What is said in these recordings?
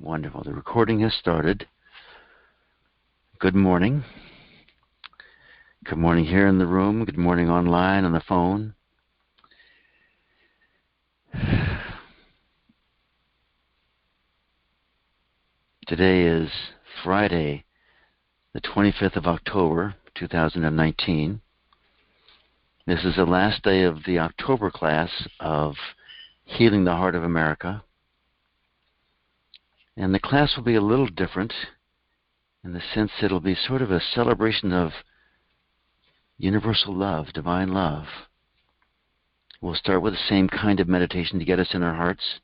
Wonderful. The recording has started. Good morning. Good morning here in the room. Good morning online on the phone. Today is Friday, the 25th of October, 2019. This is the last day of the October class of Healing the Heart of America. And the class will be a little different in the sense that it'll be sort of a celebration of universal love, divine love. We'll start with the same kind of meditation to get us in our hearts,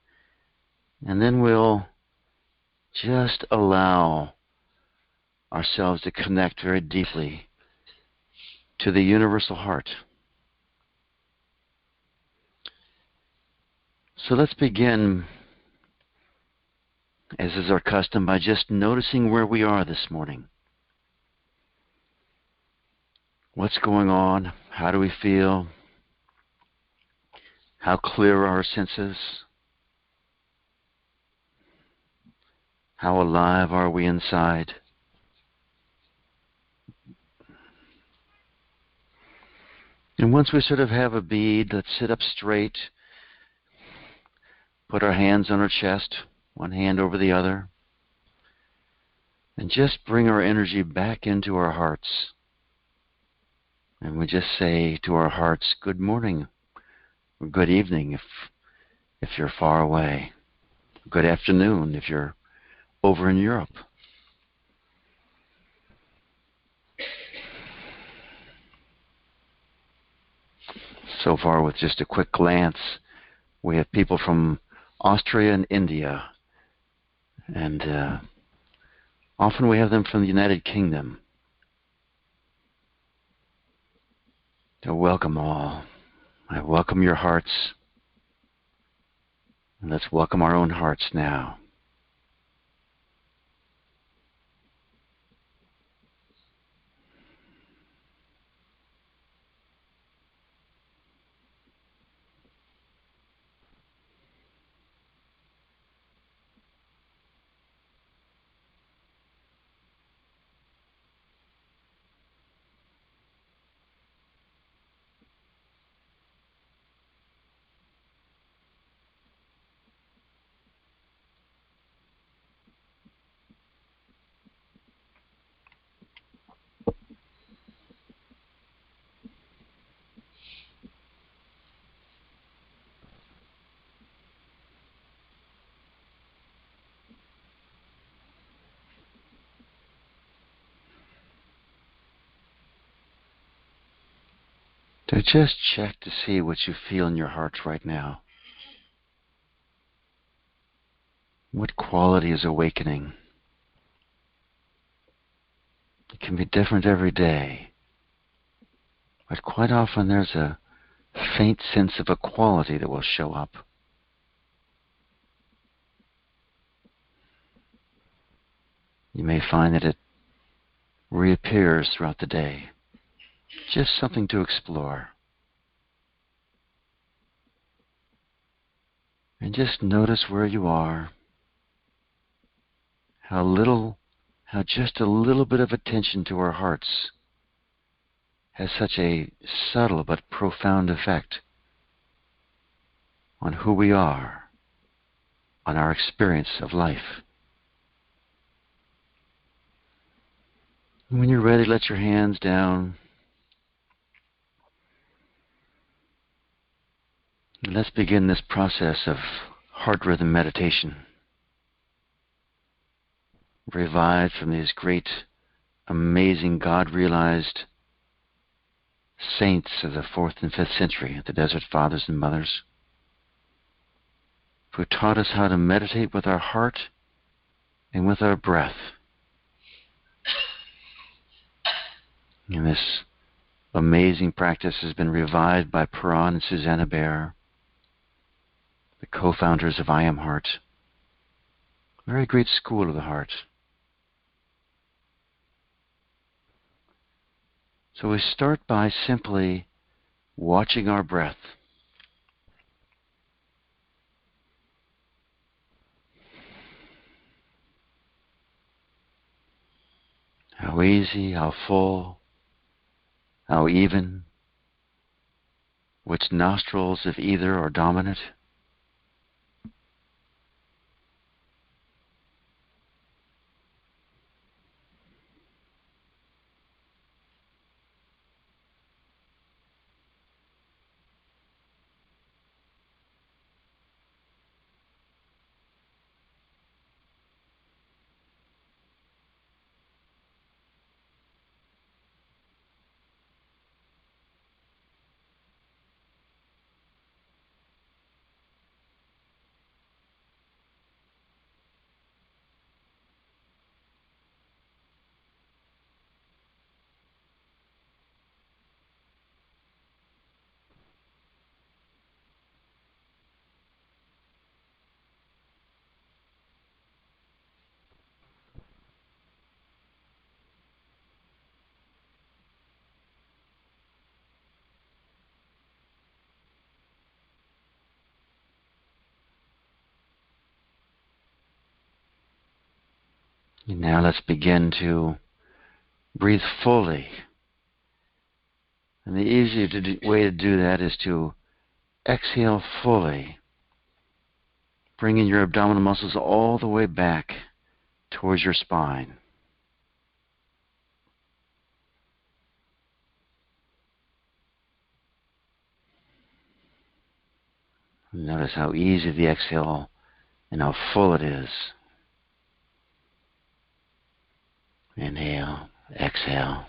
and then we'll just allow ourselves to connect very deeply to the universal heart. So let's begin, as is our custom, by just noticing where we are this morning. What's going on? How do we feel? How clear are our senses? How alive are we inside? And once we sort of have a bead, let's sit up straight, put our hands on our chest, one hand over the other, and just bring our energy back into our hearts. And we just say to our hearts, good morning, or good evening if you're far away. Good afternoon if you're over in Europe. So far, with just a quick glance, we have people from Austria and India, and often we have them from the United Kingdom. So welcome all. I welcome your hearts, and let's welcome our own hearts now. So just check to see what you feel in your heart right now. What quality is awakening? It can be different every day, but quite often there's a faint sense of a quality that will show up. You may find that it reappears throughout the day. Just something to explore. And just notice where you are, how just a little bit of attention to our hearts has such a subtle but profound effect on who we are, on our experience of life. And when you're ready, let your hands down. And let's begin this process of heart rhythm meditation, revived from these great, amazing, God-realized saints of the 4th and 5th century, the Desert Fathers and Mothers, who taught us how to meditate with our heart and with our breath. And this amazing practice has been revived by Perron and Susanna Baer, the co-founders of I Am Heart, a very great school of the heart. So we start by simply watching our breath. How easy, how full, how even, which nostrils, if either, are dominant. And now let's begin to breathe fully. And the easier way to do that is to exhale fully, bringing your abdominal muscles all the way back towards your spine. Notice how easy the exhale and how full it is. Inhale, exhale.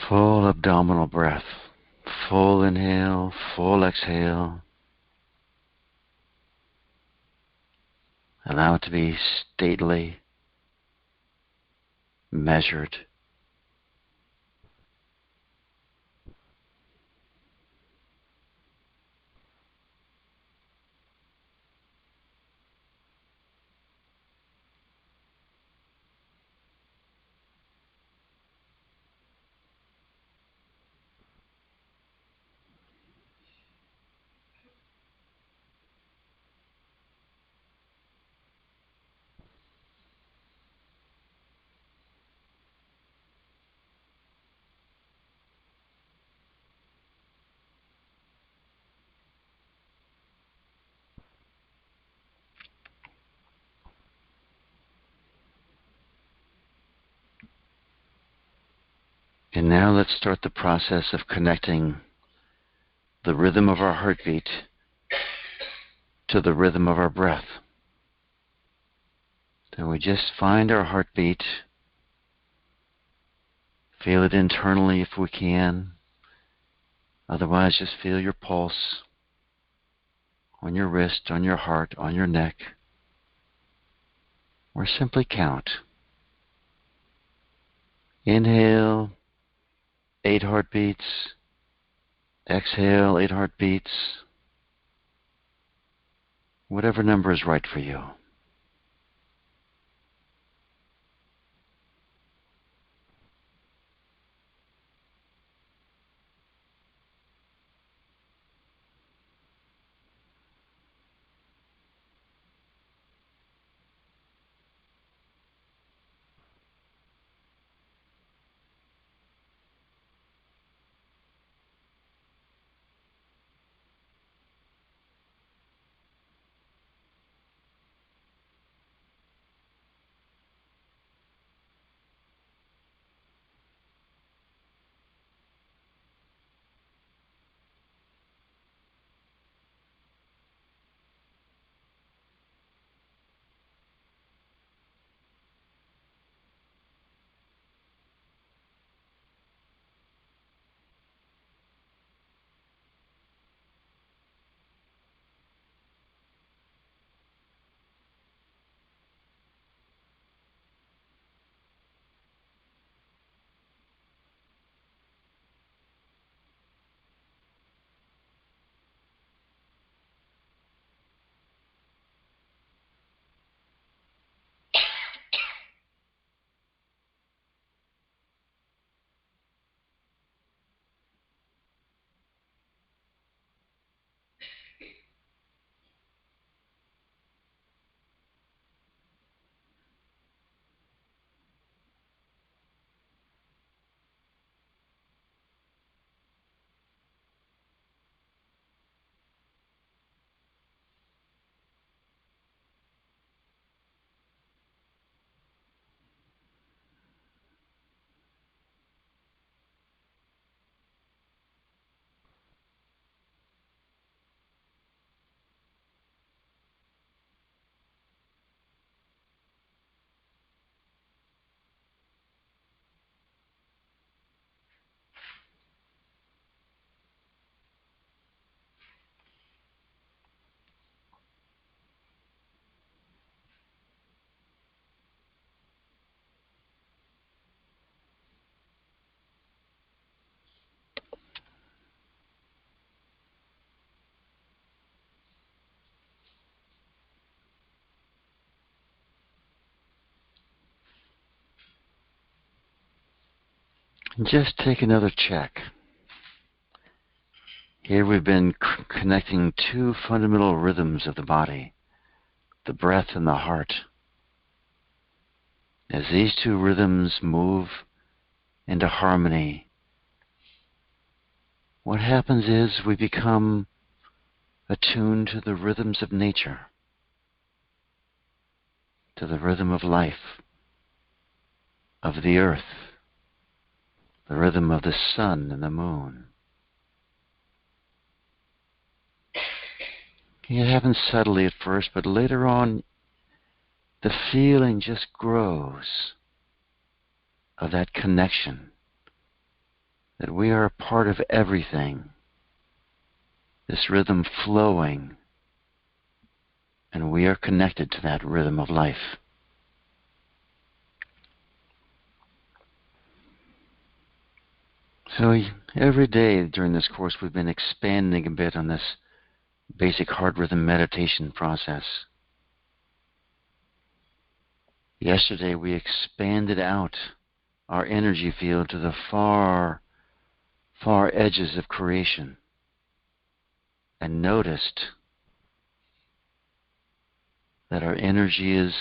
Full abdominal breath. Full inhale, full exhale. Allow it to be stately, measured. And now let's start the process of connecting the rhythm of our heartbeat to the rhythm of our breath. So we just find our heartbeat, feel it internally if we can. Otherwise, just feel your pulse on your wrist, on your heart, on your neck. Or simply count. Inhale, 8 heartbeats. Exhale, 8 heartbeats. Whatever number is right for you. And just take another check. Here we've been connecting two fundamental rhythms of the body, the breath and the heart. As these two rhythms move into harmony, what happens is we become attuned to the rhythms of nature, to the rhythm of life, of the earth, the rhythm of the sun and the moon. It happens subtly at first, but later on, the feeling just grows of that connection, that we are a part of everything, this rhythm flowing, and we are connected to that rhythm of life. So every day during this course, we've been expanding a bit on this basic heart rhythm meditation process. Yesterday, we expanded out our energy field to the far, far edges of creation and noticed that our energy is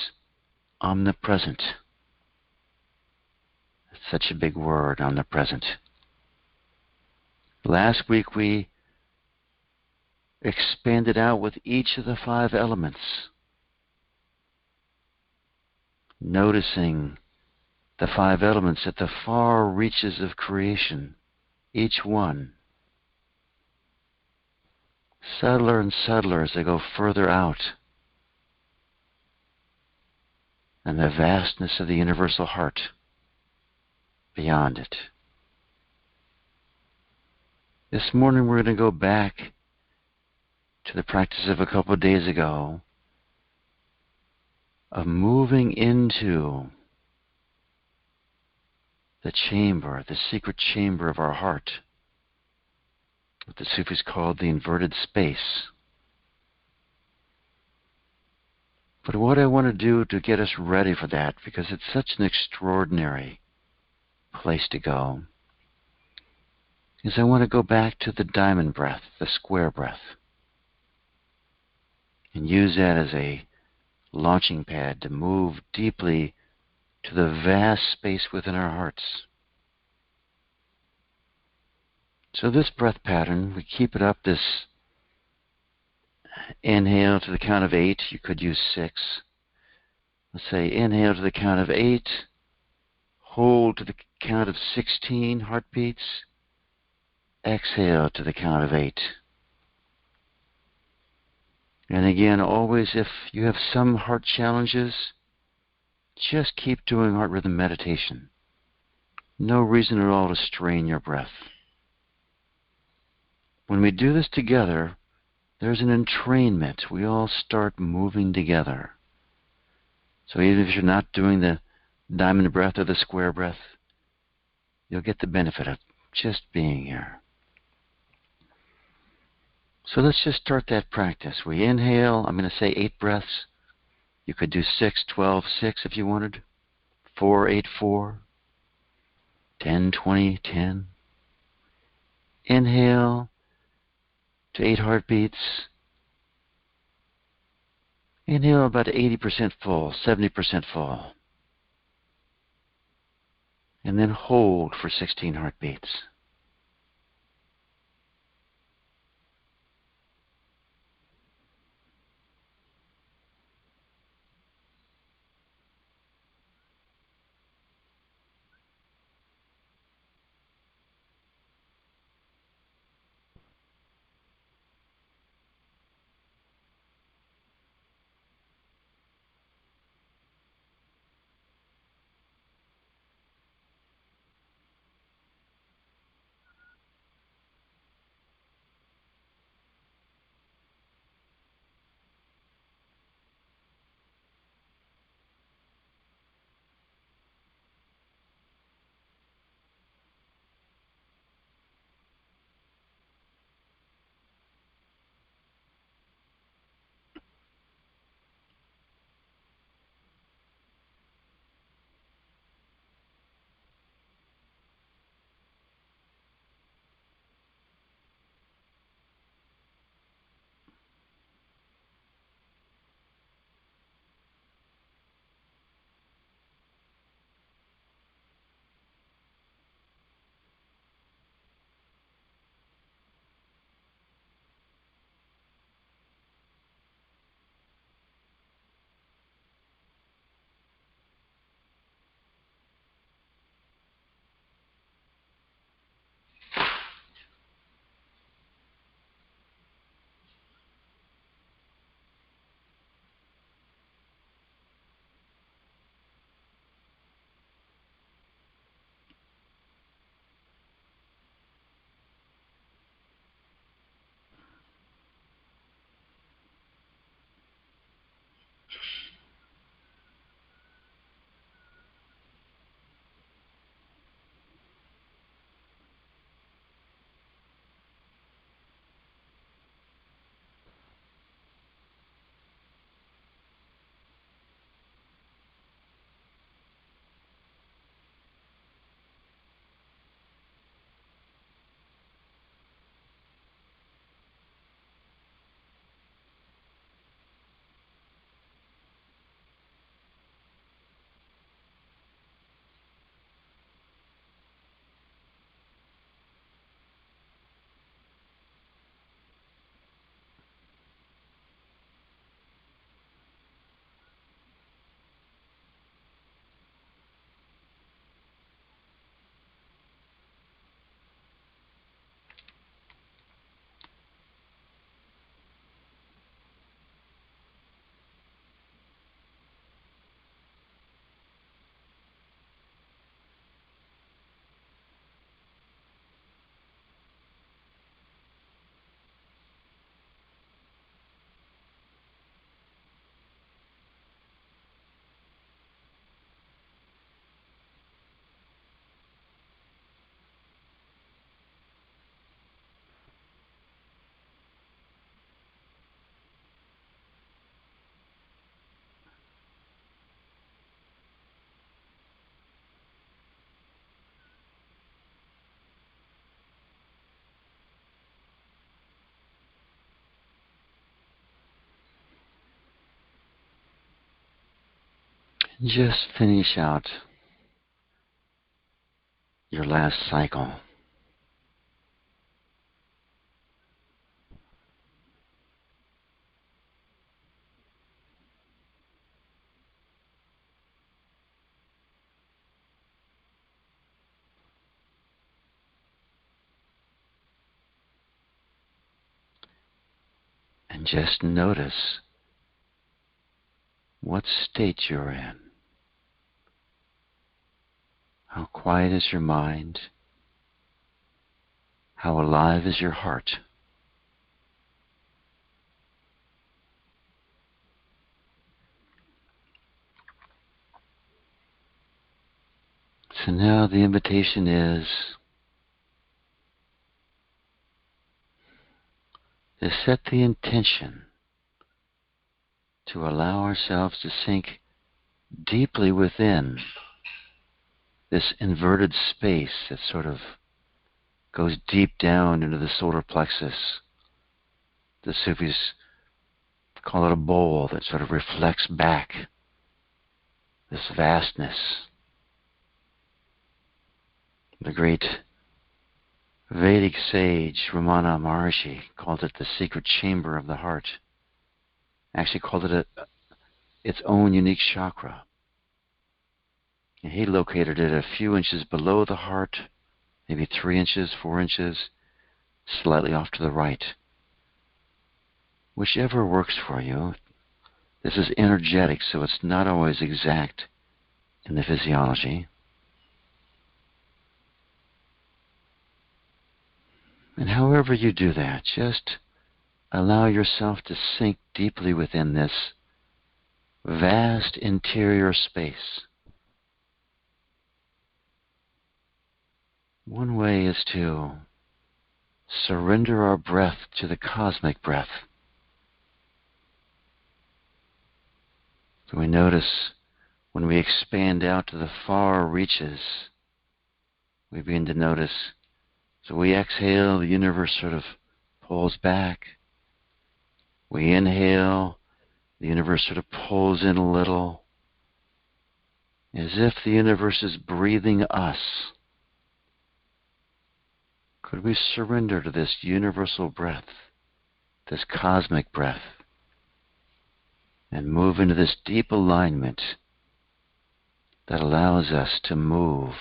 omnipresent. It's such a big word, omnipresent. Last week, we expanded out with each of the 5 elements, noticing the 5 elements at the far reaches of creation, each one subtler and subtler as they go further out, and the vastness of the universal heart beyond it. This morning we're going to go back to the practice of a couple of days ago of moving into the chamber, the secret chamber of our heart, what the Sufis called the inverted space. But what I want to do to get us ready for that, because it's such an extraordinary place to go, is I want to go back to the diamond breath, the square breath, and use that as a launching pad to move deeply to the vast space within our hearts. So this breath pattern, we keep it up, this inhale to the count of 8. You could use 6. Let's say inhale to the count of 8, hold to the count of 16 heartbeats, exhale to the count of 8. And again, always if you have some heart challenges, just keep doing heart rhythm meditation. No reason at all to strain your breath. When we do this together, there's an entrainment. We all start moving together. So even if you're not doing the diamond breath or the square breath, you'll get the benefit of just being here. So let's just start that practice. We inhale, I'm going to say 8 breaths. You could do 6, 12, 6 if you wanted. 4, 8, 4. 10, 20, 10. Inhale to 8 heartbeats. Inhale about 80% full, 70% full. And then hold for 16 heartbeats. And just finish out your last cycle. And just notice what state you're in. How quiet is your mind? How alive is your heart? So now the invitation is to set the intention to allow ourselves to sink deeply within this inverted space that sort of goes deep down into the solar plexus. The Sufis call it a bowl that sort of reflects back this vastness. The great Vedic sage Ramana Maharshi called it the secret chamber of the heart. Actually called it its own unique chakra. And he located it a few inches below the heart, maybe 3 inches, 4 inches, slightly off to the right. Whichever works for you. This is energetic, so it's not always exact in the physiology. And however you do that, just allow yourself to sink deeply within this vast interior space. One way is to surrender our breath to the cosmic breath. So we notice when we expand out to the far reaches, we begin to notice. So we exhale, the universe sort of pulls back. We inhale, the universe sort of pulls in a little, as if the universe is breathing us. Could we surrender to this universal breath, this cosmic breath, and move into this deep alignment that allows us to move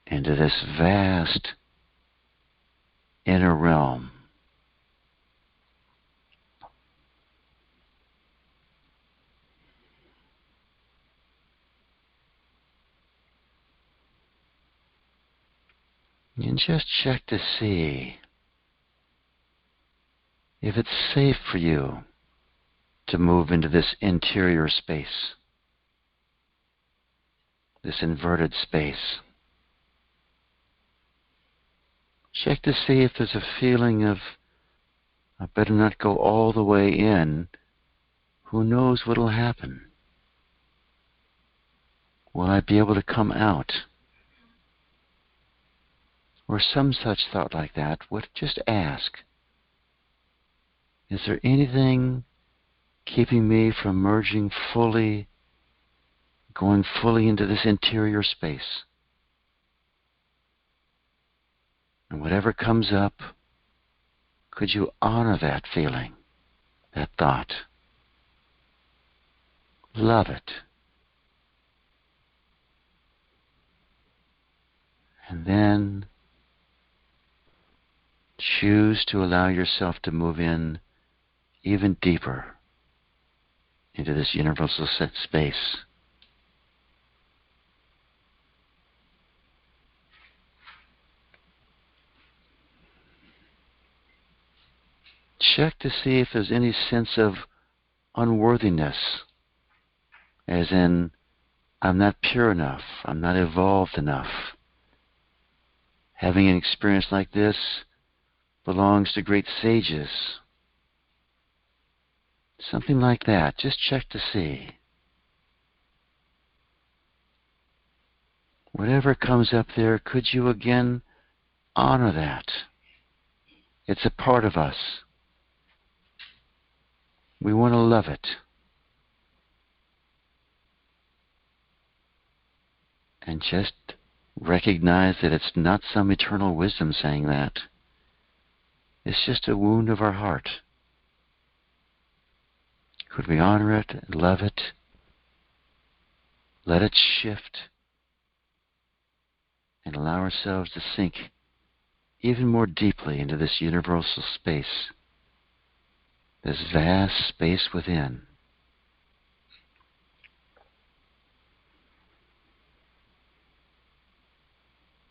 into this vast inner realm. And just check to see if it's safe for you to move into this interior space, this inverted space. Check to see if there's a feeling of, I better not go all the way in. Who knows what'll happen? Will I be able to come out? Or some such thought like that, just ask, is there anything keeping me from merging fully, going fully into this interior space? And whatever comes up, could you honor that feeling, that thought? Love it. And then choose to allow yourself to move in even deeper into this universal space. Check to see if there's any sense of unworthiness, as in, I'm not pure enough, I'm not evolved enough. Having an experience like this belongs to great sages. Something like that. Just check to see. Whatever comes up there, could you again honor that? It's a part of us. We want to love it. And just recognize that it's not some eternal wisdom saying that. It's just a wound of our heart. Could we honor it, love it, let it shift, and allow ourselves to sink even more deeply into this universal space, this vast space within.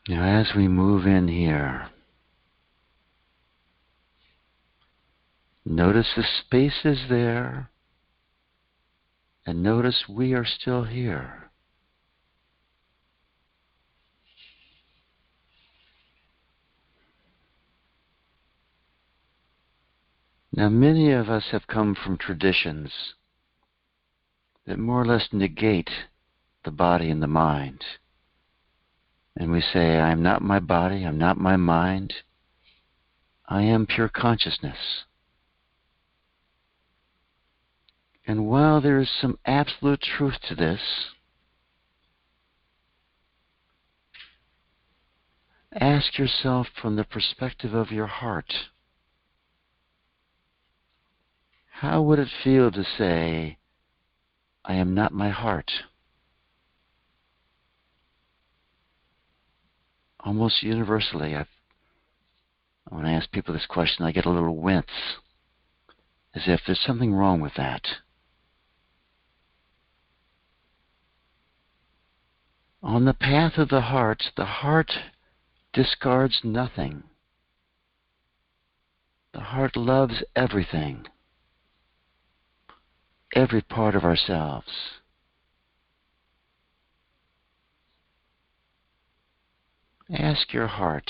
Now, as we move in here, notice the space is there, and notice we are still here. Now, many of us have come from traditions that more or less negate the body and the mind. And we say, I am not my body, I'm not my mind, I am pure consciousness. And while there is some absolute truth to this, ask yourself from the perspective of your heart, how would it feel to say, I am not my heart? Almost universally, when I ask people this question, I get a little wince, as if there's something wrong with that. On the path of the heart discards nothing. The heart loves everything, every part of ourselves. Ask your heart,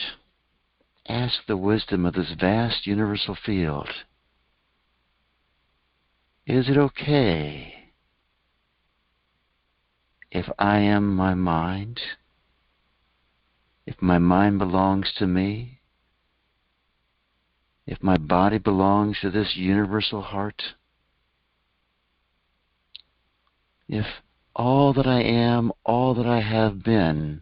ask the wisdom of this vast universal field. Is it okay if I am my mind? If my mind belongs to me? If my body belongs to this universal heart? If all that I am, all that I have been,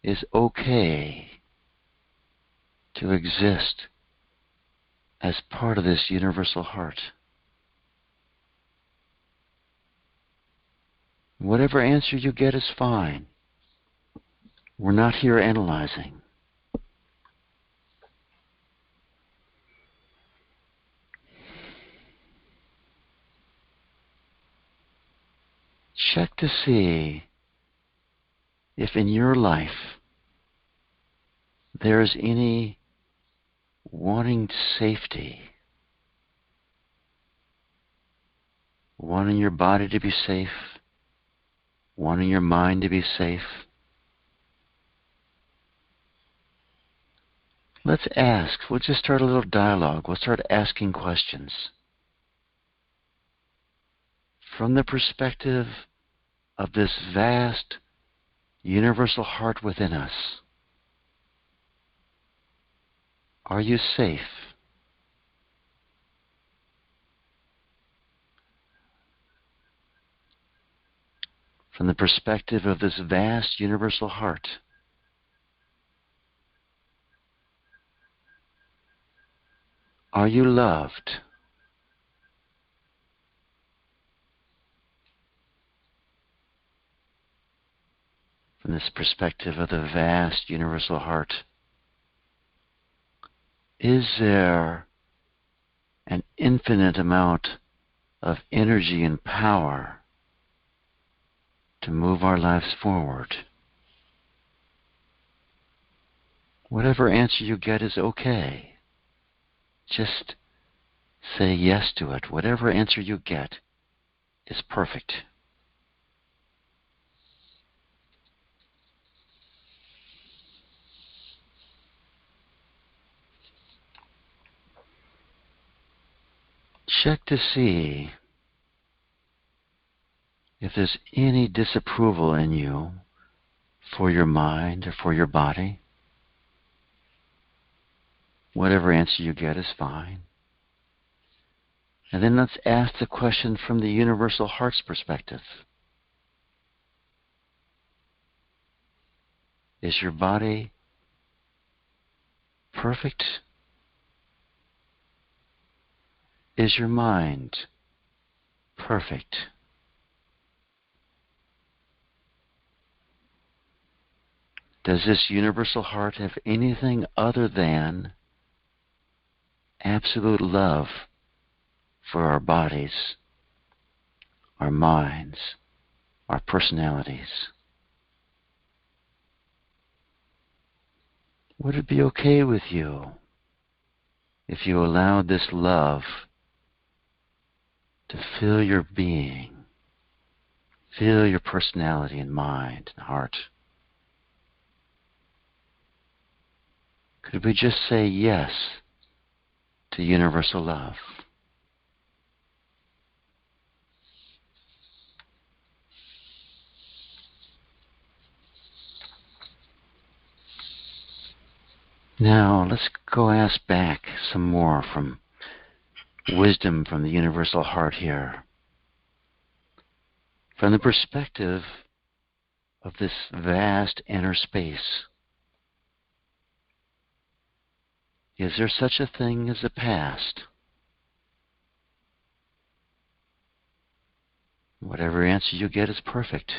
is okay to exist as part of this universal heart? Whatever answer you get is fine. We're not here analyzing. Check to see if in your life there is any wanting safety, wanting your body to be safe, wanting your mind to be safe. Let's ask. We'll just start a little dialogue. We'll start asking questions from the perspective of this vast universal heart within us. Are you safe? From the perspective of this vast universal heart, are you loved? From this perspective of the vast universal heart, is there an infinite amount of energy and power to move our lives forward? Whatever answer you get is okay. Just say yes to it. Whatever answer you get is perfect. Check to see if there's any disapproval in you for your mind or for your body. Whatever answer you get is fine. And then let's ask the question from the universal heart's perspective. Is your body perfect? Is your mind perfect? Does this universal heart have anything other than absolute love for our bodies, our minds, our personalities? Would it be okay with you if you allowed this love to fill your being, fill your personality and mind and heart? Could we just say yes to universal love? Now, let's go ask back some more from wisdom from the universal heart here. From the perspective of this vast inner space, is there such a thing as the past? Whatever answer you get is perfect.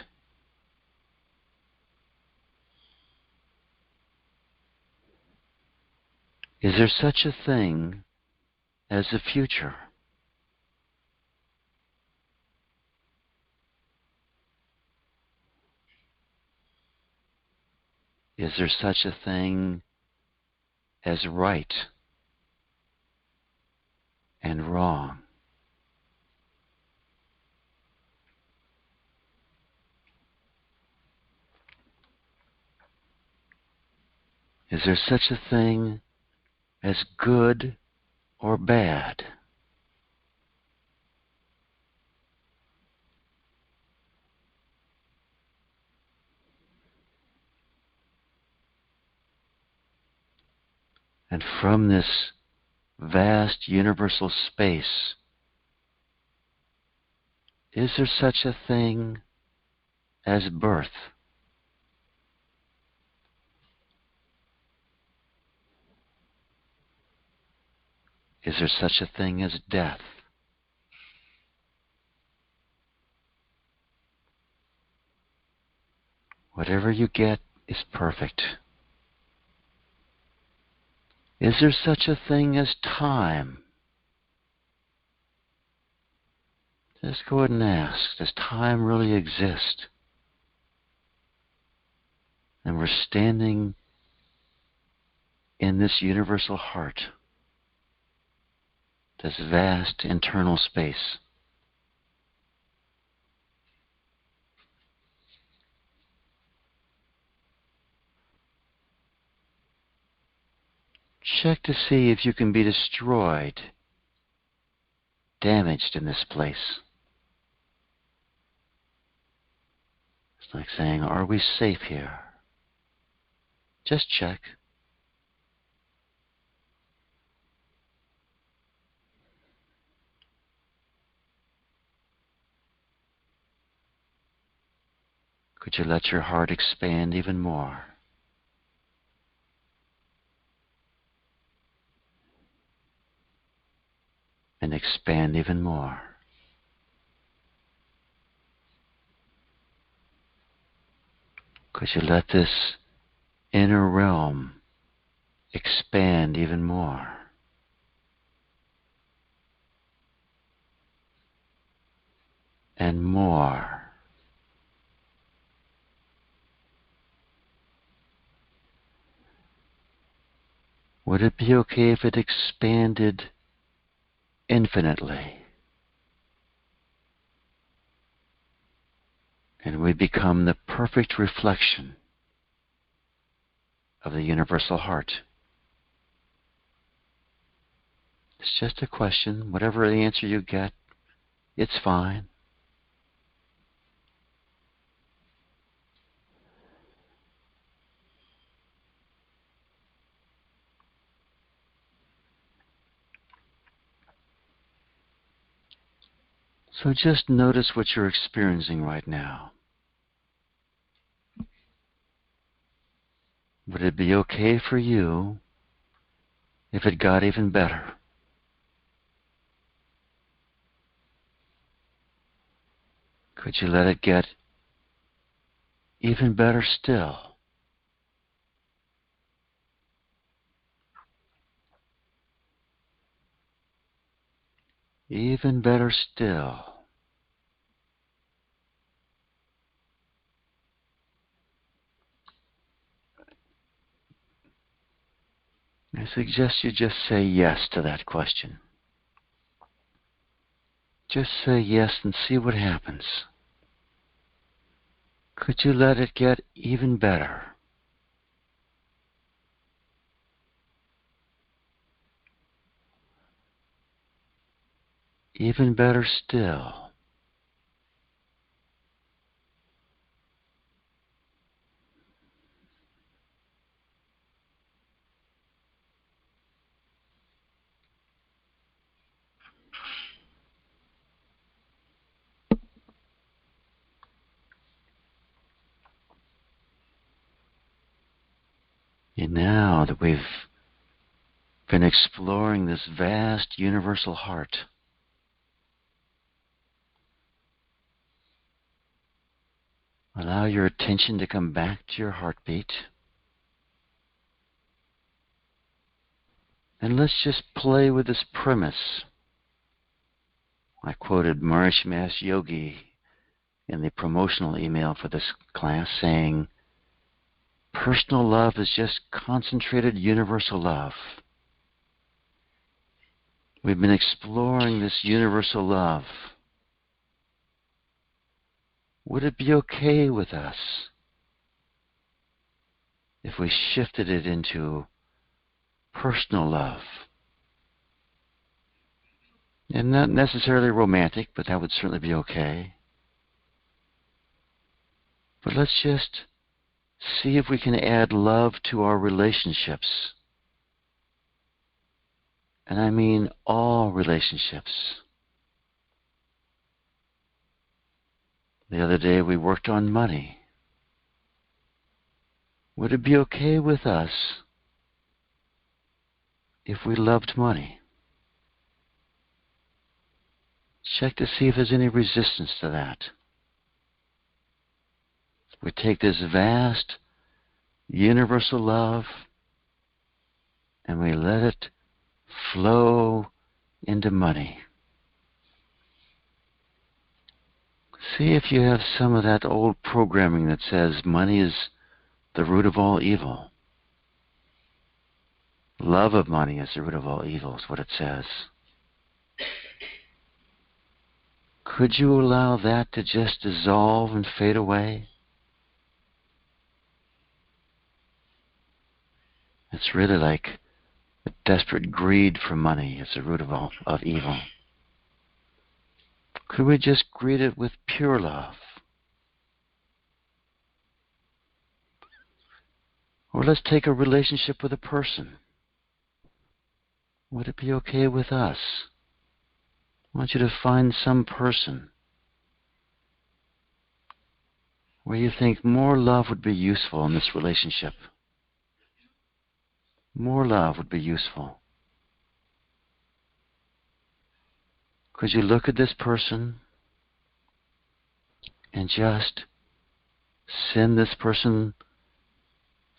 Is there such a thing as the future? Is there such a thing as right and wrong? Is there such a thing as good or bad? And from this vast universal space, is there such a thing as birth? Is there such a thing as death? Whatever you get is perfect. Is there such a thing as time? Just go ahead and ask, does time really exist? And we're standing in this universal heart, this vast internal space. Check to see if you can be destroyed, damaged in this place. It's like saying, are we safe here? Just check. Could you let your heart expand even more? And expand even more. Could you let this inner realm expand even more? And more. Would it be okay if it expanded infinitely? And we become the perfect reflection of the universal heart. It's just a question. Whatever the answer you get, it's fine. So just notice what you're experiencing right now. Would it be okay for you if it got even better? Could you let it get even better still? Even better still. I suggest you just say yes to that question. Just say yes and see what happens. Could you let it get even better? Even better still. And now that we've been exploring this vast universal heart, allow your attention to come back to your heartbeat. And let's just play with this premise. I quoted Maharishi Mahesh Yogi in the promotional email for this class saying, personal love is just concentrated universal love. We've been exploring this universal love. Would it be okay with us if we shifted it into personal love? And not necessarily romantic, but that would certainly be okay. But let's just see if we can add love to our relationships. And I mean all relationships. The other day we worked on money. Would it be okay with us if we loved money? Check to see if there's any resistance to that. We take this vast, universal love and we let it flow into money. See if you have some of that old programming that says money is the root of all evil. Love of money is the root of all evil, is what it says. Could you allow that to just dissolve and fade away? It's really like a desperate greed for money is the root of evil. Could we just greet it with pure love? Or let's take a relationship with a person. Would it be okay with us? I want you to find some person where you think more love would be useful in this relationship. More love would be useful. Could you look at this person and just send this person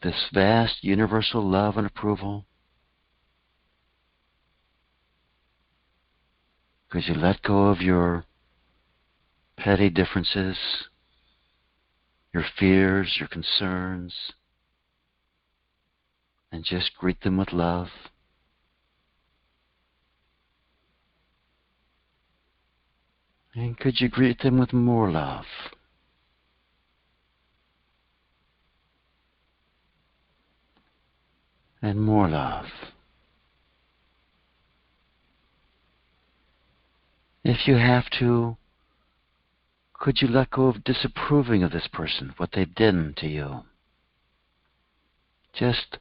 this vast universal love and approval? Could you let go of your petty differences, your fears, your concerns, and just greet them with love? And could you greet them with more love? And more love. If you have to, could you let go of disapproving of this person, what they've done to you? Just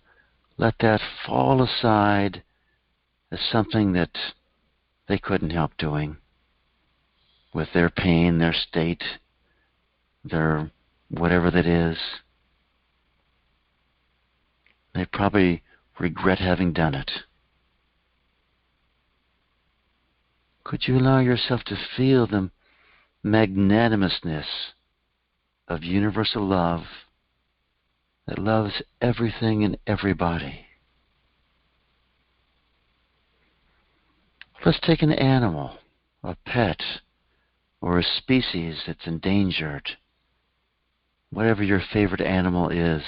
let that fall aside as something that they couldn't help doing with their pain, their state, their whatever that is. They probably regret having done it. Could you allow yourself to feel the magnanimousness of universal love that loves everything and everybody? Let's take an animal, a pet, or a species that's endangered. Whatever your favorite animal is.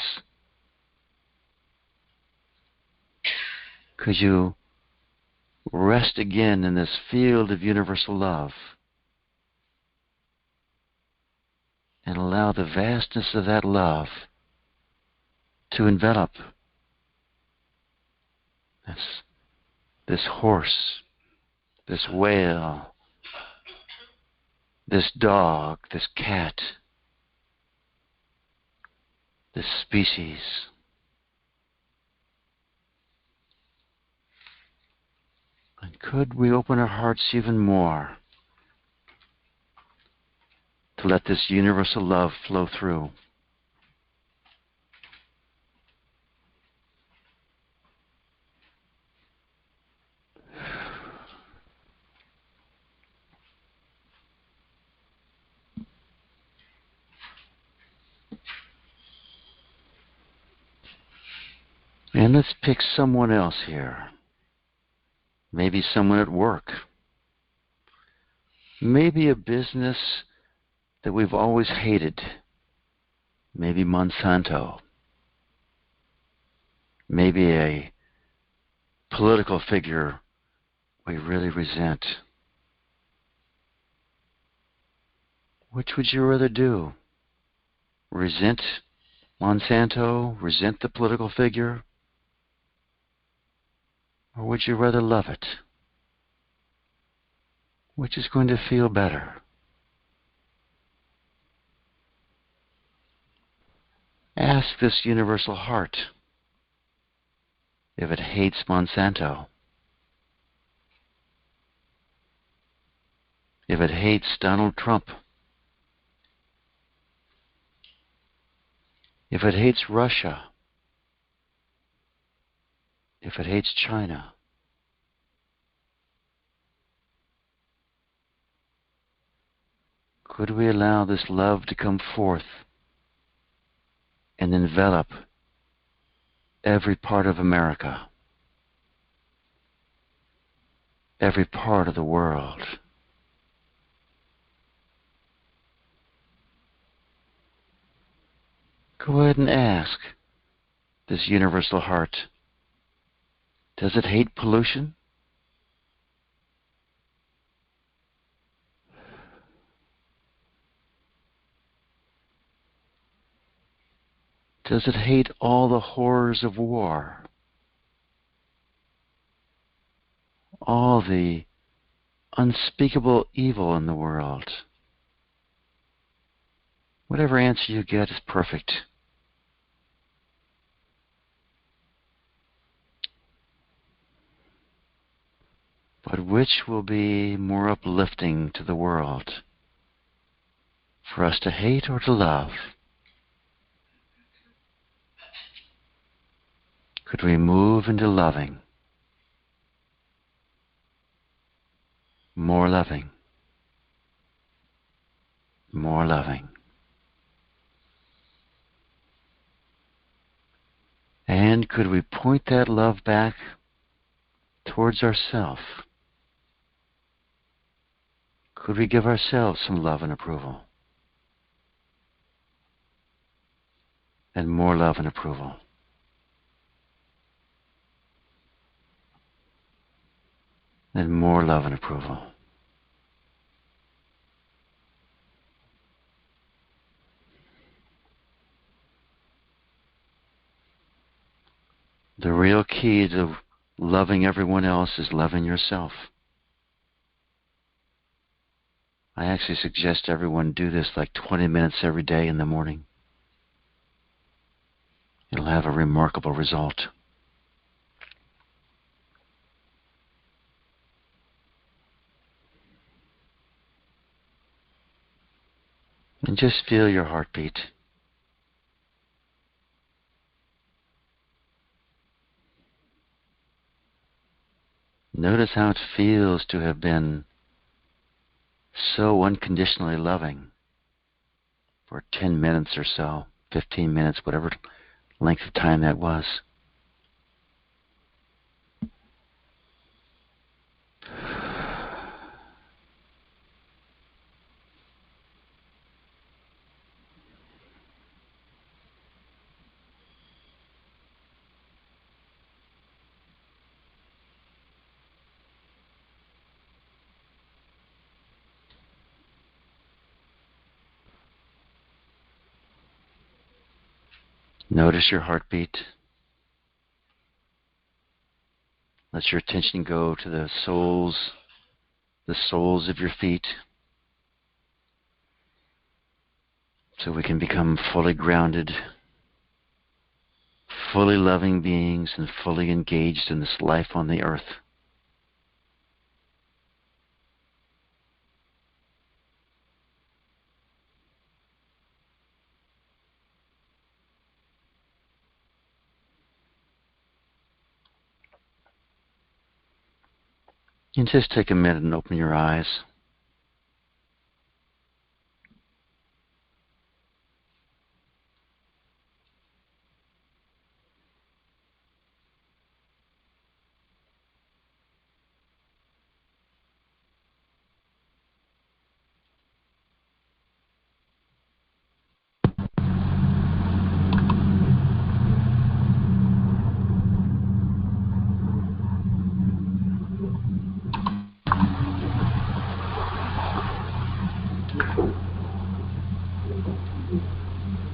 Could you rest again in this field of universal love and allow the vastness of that love to envelop this horse, this whale, this dog, this cat, this species? And could we open our hearts even more to let this universal love flow through? And let's pick someone else here. Maybe someone at work. Maybe a business that we've always hated. Maybe Monsanto. Maybe a political figure we really resent. Which would you rather do? Resent Monsanto? Resent the political figure? Or would you rather love it? Which is going to feel better? Ask this universal heart if it hates Monsanto, if it hates Donald Trump, if it hates Russia, if it hates China. Could we allow this love to come forth and envelop every part of America, every part of the world? Go ahead and ask this universal heart, does it hate pollution? Does it hate all the horrors of war? All the unspeakable evil in the world? Whatever answer you get is perfect. But which will be more uplifting to the world? For us to hate or to love? Could we move into loving? More loving. More loving. And could we point that love back towards ourselves? Could we give ourselves some love and approval? And more love and approval. And more love and approval. The real key to loving everyone else is loving yourself. I actually suggest everyone do this like 20 minutes every day in the morning. It'll have a remarkable result. And just feel your heartbeat. Notice how it feels to have been so unconditionally loving for 10 minutes or so, 15 minutes, whatever length of time that was. Notice your heartbeat. Let your attention go to the soles of your feet, so we can become fully grounded, fully loving beings, and fully engaged in this life on the earth. And just take a minute and open your eyes.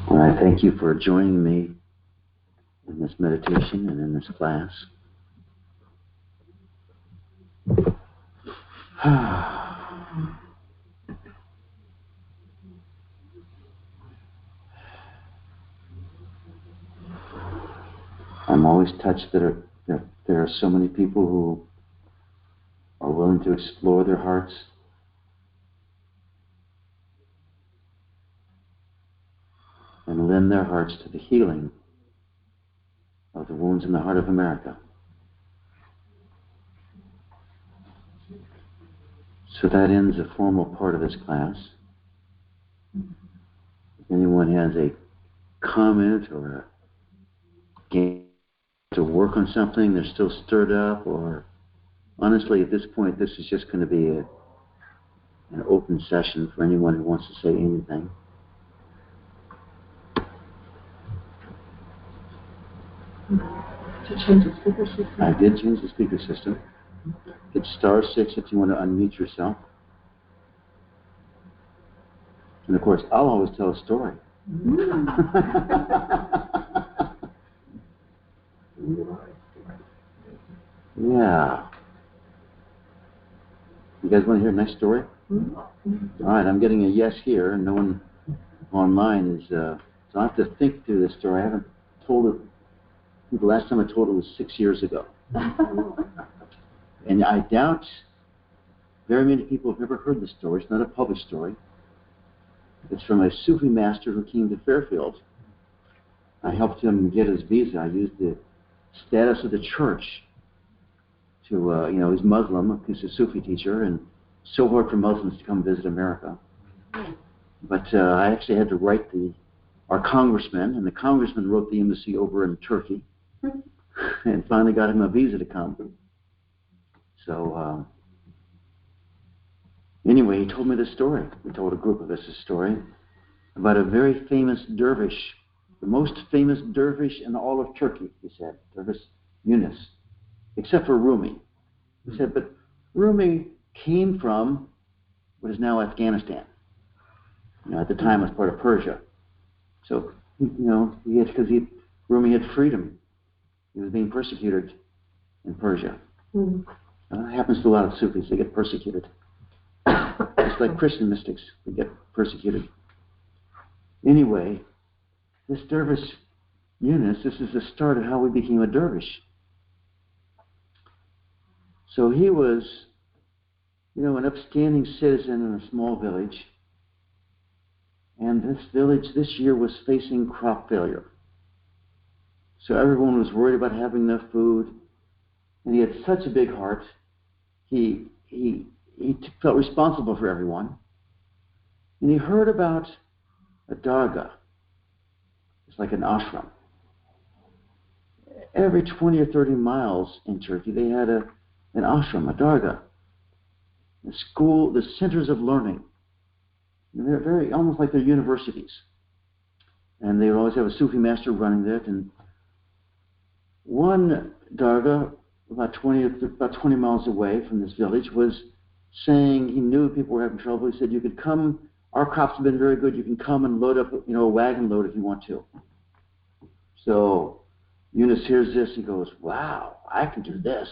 And I thank you for joining me in this meditation and in this class. I'm always touched that there are so many people who are willing to explore their hearts and lend their hearts to the healing of the wounds in the heart of America. So that ends the formal part of this class. If anyone has a comment or a game to work on something, they're still stirred up, or honestly at this point this is just going to be an open session for anyone who wants to say anything. To change the speaker system? I did change the speaker system. Hit *6 if you want to unmute yourself. And of course, I'll always tell a story. Yeah. You guys want to hear a nice story? All right, I'm getting a yes here, and no one online is. So I have to think through this story. I haven't told it. I think the last time I told it was 6 years ago. And I doubt very many people have ever heard the story. It's not a published story. It's from a Sufi master who came to Fairfield. I helped him get his visa. I used the status of the church to, he's Muslim, he's a Sufi teacher, and so hard for Muslims to come visit America. But I actually had to write our congressman, and the congressman wrote the embassy over in Turkey, and finally got him a visa to come. So anyway, he told me this story. He told a group of us this story about a very famous dervish, the most famous dervish in all of Turkey, he said, Dervish Yunus, except for Rumi. He said, but Rumi came from what is now Afghanistan. At the time it was part of Persia. So, Rumi had freedom. He was being persecuted in Persia. It happens to a lot of Sufis. They get persecuted. It's like Christian mystics. They get persecuted. Anyway, this dervish Yunus, this is the start of how he became a dervish. So he was, an upstanding citizen in a small village. And this village this year was facing crop failure. So everyone was worried about having enough food. And he had such a big heart he felt responsible for everyone. And he heard about a dargah. It's like an ashram. Every 20 or 30 miles in Turkey, they had an ashram, a dargah, a school, the centers of learning. And they're very, almost like they're universities. And they would always have a Sufi master running it. And one dargah, about 20 miles away from this village, was saying he knew people were having trouble. He said, "You could come. Our crops have been very good. You can come and load up, a wagon load if you want to." So Yunus hears this. He goes, "Wow, I can do this."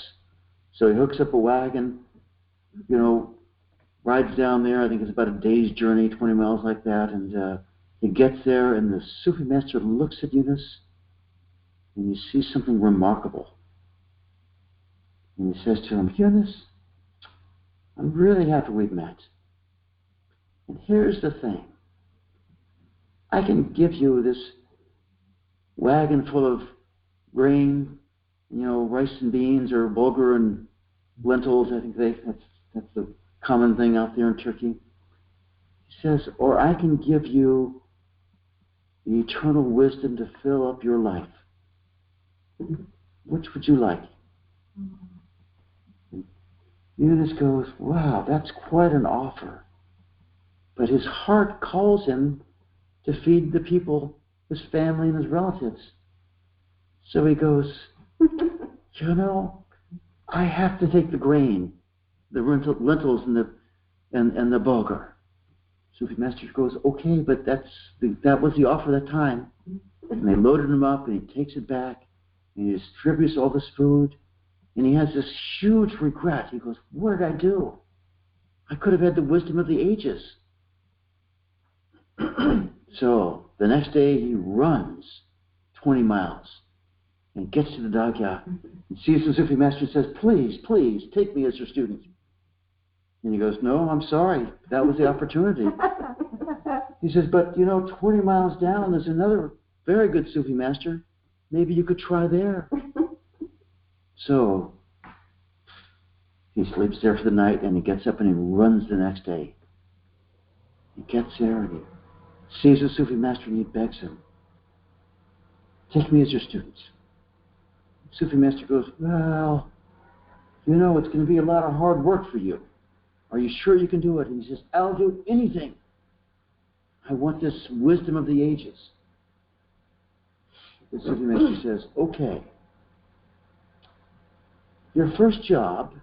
So he hooks up a wagon, rides down there. I think it's about a day's journey, 20 miles like that. And he gets there, and the Sufi master looks at Yunus, and he sees something remarkable. And he says to him, "Yunus, I'm really happy we've met. And here's the thing. I can give you this wagon full of grain, rice and beans or bulgur and lentils. I think that's the common thing out there in Turkey." He says, "Or I can give you the eternal wisdom to fill up your life. Which would you like?" And Yunus goes, "Wow, that's quite an offer." But his heart calls him to feed the people, his family and his relatives. So he goes, "I have to take the grain, the lentils and the bulgur." Sufi master goes, "Okay, but that was the offer that time." And they loaded him up, and he takes it back, and he distributes all this food, and he has this huge regret. He goes, "What did I do? I could have had the wisdom of the ages." So the next day he runs 20 miles and gets to the dargah and sees the Sufi master and says, "Please, please, take me as your student." And he goes, "No, I'm sorry. That was the opportunity." He says, "But 20 miles down there's another very good Sufi master. Maybe you could try there." So he sleeps there for the night, and he gets up and he runs the next day. He gets there and he sees the Sufi master and he begs him, "Take me as your student." The Sufi master goes, "Well, it's going to be a lot of hard work for you. Are you sure you can do it?" And he says, "I'll do anything. I want this wisdom of the ages." The Sufi master says, "Okay. Your first job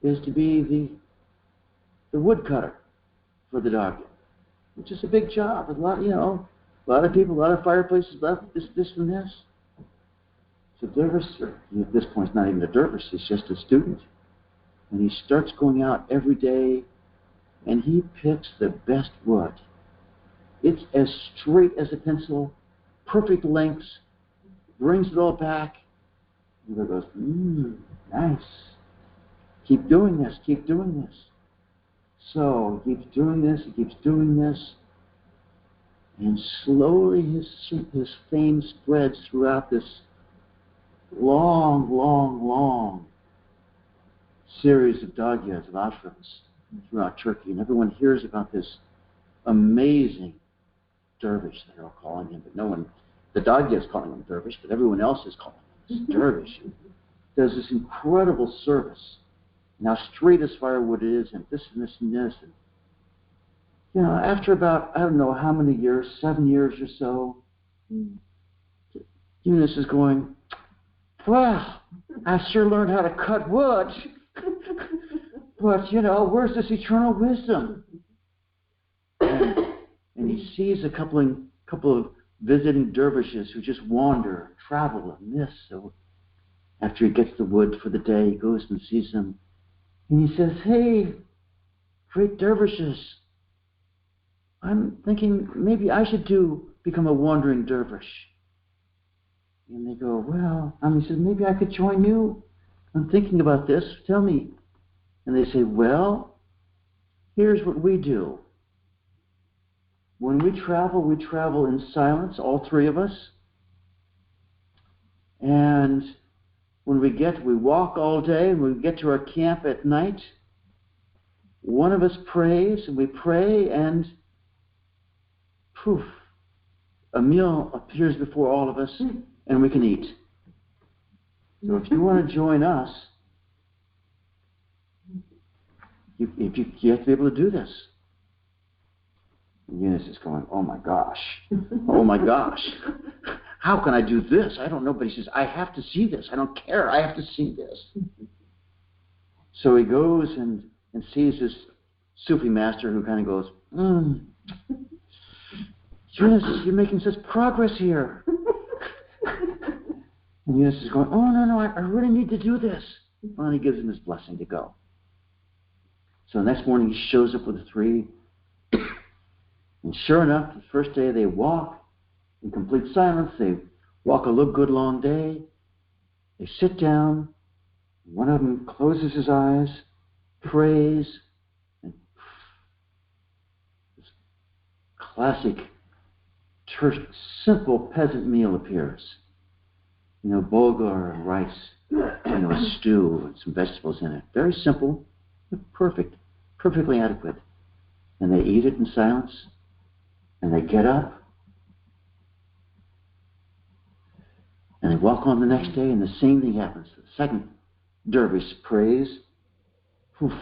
is to be the woodcutter for the dargah, which is a big job. A lot, a lot of people, a lot of fireplaces, this and this." So dervish, at this point, it's not even a dervish, he's just a student. And he starts going out every day, and he picks the best wood. It's as straight as a pencil, perfect lengths, brings it all back. And he goes, "Nice. Keep doing this, keep doing this." So he keeps doing this, he keeps doing this, and slowly his fame spreads throughout this long series of dargahs, of ashrams throughout Turkey. And everyone hears about this amazing dervish, they're all calling him, but no one, the dargah is calling him dervish, but everyone else is calling him this dervish who does this incredible service. And how straight as firewood it is, and this and this and this. And, after about, I don't know how many years, 7 years or so, Yunus is going, "Well, I sure learned how to cut wood. But, where's this eternal wisdom?" And he sees a couple of visiting dervishes who just wander, travel, and this. So after he gets the wood for the day, he goes and sees them. And he says, "Hey, great dervishes, I'm thinking maybe I should become a wandering dervish." And they go, "Well," he says, "maybe I could join you. I'm thinking about this. Tell me." And they say, "Well, here's what we do. When we travel in silence, all three of us. And when we walk all day, and we get to our camp at night, one of us prays, and we pray, and poof, a meal appears before all of us, and we can eat. So if you want to join us, you have to be able to do this. And Eunice is going, oh my gosh, how can I do this? I don't know, but he says, I have to see this. I don't care, I have to see this. So he goes and sees this Sufi master who kind of goes, Eunice, you're making such progress here. And Eunice is going, oh, no, I really need to do this. Well, and he gives him his blessing to go. So the next morning he shows up with the three. And sure enough, the first day they walk in complete silence. They walk a good long day. They sit down. One of them closes his eyes, prays, and this classic, simple peasant meal appears. Bulgur and rice, a stew and some vegetables in it. Very simple, but perfect, perfectly adequate. And they eat it in silence, and they get up, and they walk on the next day, and the same thing happens. The second dervish prays, poof,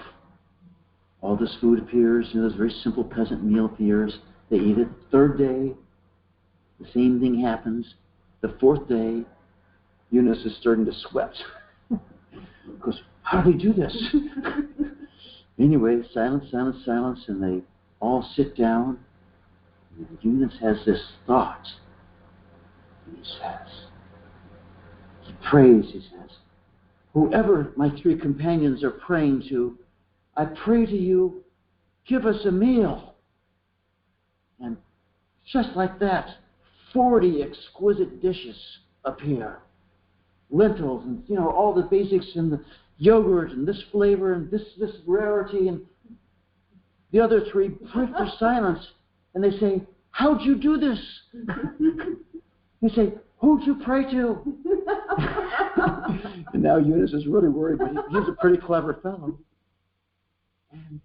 all this food appears, this very simple peasant meal appears. They eat it. Third day, the same thing happens. The fourth day, Eunice is starting to sweat. Goes, how do we do this? Anyway, silence, and they all sit down. And Eunice has this thought. And he prays, he says, whoever my three companions are praying to, I pray to you, give us a meal. And just like that, 40 exquisite dishes appear. Lentils and, all the basics, and the yogurt and this flavor and this rarity. And the other three break their silence and they say, how'd you do this? They say, who'd you pray to? And now Eunice is really worried, but he's a pretty clever fellow. And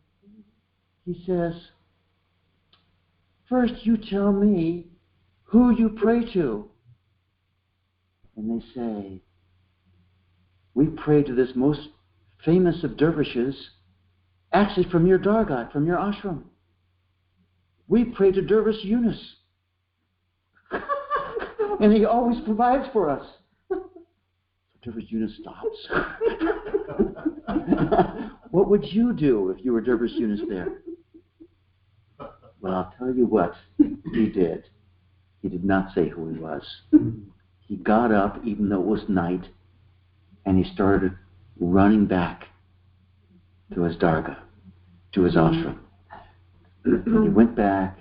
he says, first you tell me who you pray to. And they say, we pray to this most famous of dervishes, actually from your dargah, from your ashram. We pray to Dervish Yunus. And he always provides for us. So Dervish Yunus stops. What would you do if you were Dervish Yunus there? Well, I'll tell you what he did. He did not say who he was. He got up, even though it was night, and he started running back to his dargah, to his ashram. He went back,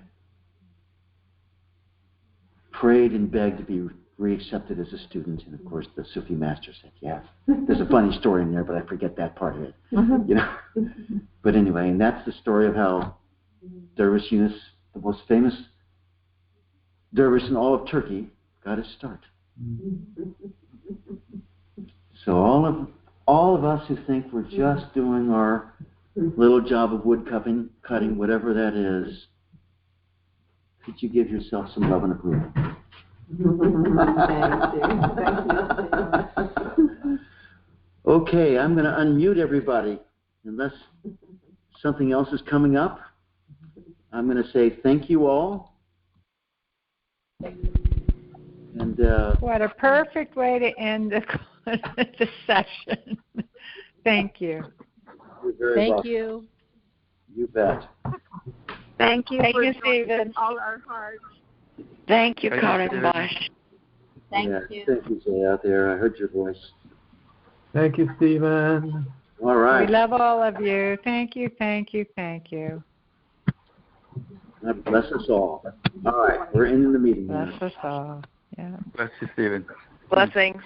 prayed and begged to be reaccepted as a student, and of course the Sufi master said yes. There's a funny story in there, but I forget that part of it. But anyway, and that's the story of how Dervish Yunus, the most famous dervish in all of Turkey, got his start. So all of us who think we're just doing our little job of wood cutting, whatever that is, could you give yourself some love and approval? Okay, I'm going to unmute everybody. Unless something else is coming up, I'm going to say thank you all. And what a perfect way to end the session. Thank you. You're very Thank welcome. you. You bet. Thank you for Stephen. all our hearts. Thank you, Karin Bosch. Thank you. you. Thank you, Jay, out there. I heard your voice. Thank you, Stephen. All right. We love all of you. Thank you, thank you, thank you. God bless us all. All right, we're ending the meeting now. Bless us all. Yeah. Bless you, Stephen. Blessings.